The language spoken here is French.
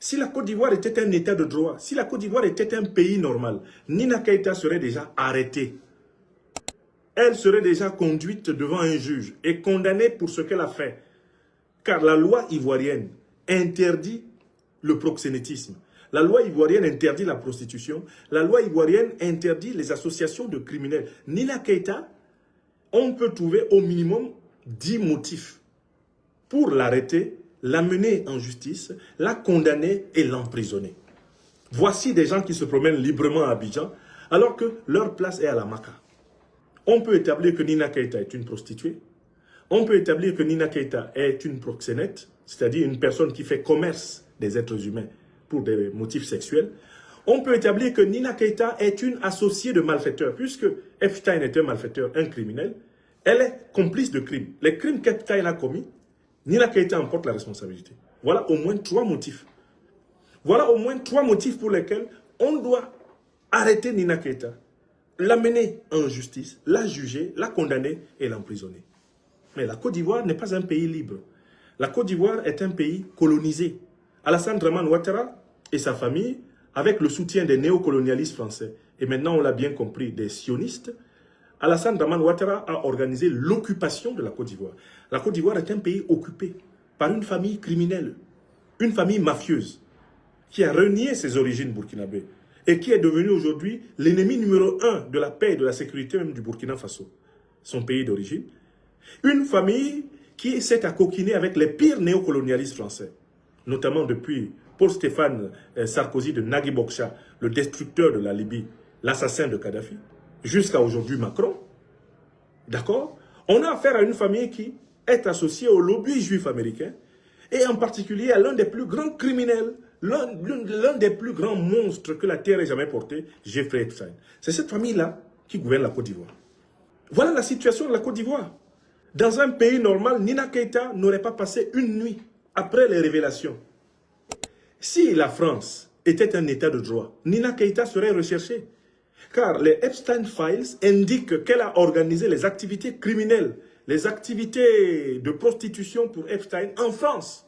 Si la Côte d'Ivoire était un état de droit, si la Côte d'Ivoire était un pays normal, Nina Keïta serait déjà arrêtée. Elle serait déjà conduite devant un juge et condamnée pour ce qu'elle a fait. Car la loi ivoirienne interdit le proxénétisme. La loi ivoirienne interdit la prostitution. La loi ivoirienne interdit les associations de criminels. Nina Keïta, on peut trouver au minimum 10 motifs pour l'arrêter, l'amener en justice, la condamner et l'emprisonner. Voici des gens qui se promènent librement à Abidjan alors que leur place est à la Maca. On peut établir que Nina Keïta est une prostituée. On peut établir que Nina Keïta est une proxénète, c'est-à-dire une personne qui fait commerce des êtres humains pour des motifs sexuels. On peut établir que Nina Keïta est une associée de malfaiteurs, puisque Epstein est un malfaiteur, un criminel. Elle est complice de crimes. Les crimes qu'Epstein a commis, Nina Keïta en porte la responsabilité. Voilà au moins 3 motifs. Voilà au moins 3 motifs pour lesquels on doit arrêter Nina Keïta, l'amener en justice, la juger, la condamner et l'emprisonner. Mais la Côte d'Ivoire n'est pas un pays libre. La Côte d'Ivoire est un pays colonisé. Alassane Dramane Ouattara et sa famille, avec le soutien des néocolonialistes français, et maintenant on l'a bien compris, des sionistes, Alassane Dramane Ouattara a organisé l'occupation de la Côte d'Ivoire. La Côte d'Ivoire est un pays occupé par une famille criminelle, une famille mafieuse, qui a renié ses origines burkinabées et qui est devenue aujourd'hui l'ennemi numéro 1 de la paix et de la sécurité même du Burkina Faso, son pays d'origine. Une famille qui s'est accoquinée avec les pires néocolonialistes français, notamment depuis Paul-Stéphane Sarkozy de Nagui Bokcha, le destructeur de la Libye, l'assassin de Kadhafi, jusqu'à aujourd'hui Macron. D'accord? On a affaire à une famille qui est associée au lobby juif américain et en particulier à l'un des plus grands criminels, l'un des plus grands monstres que la terre ait jamais porté, Jeffrey Epstein. C'est cette famille-là qui gouverne la Côte d'Ivoire. Voilà la situation de la Côte d'Ivoire. Dans un pays normal, Nina Keïta n'aurait pas passé une nuit après les révélations. Si la France était un état de droit, Nina Keïta serait recherchée. Car les Epstein Files indiquent qu'elle a organisé les activités criminelles, les activités de prostitution pour Epstein en France.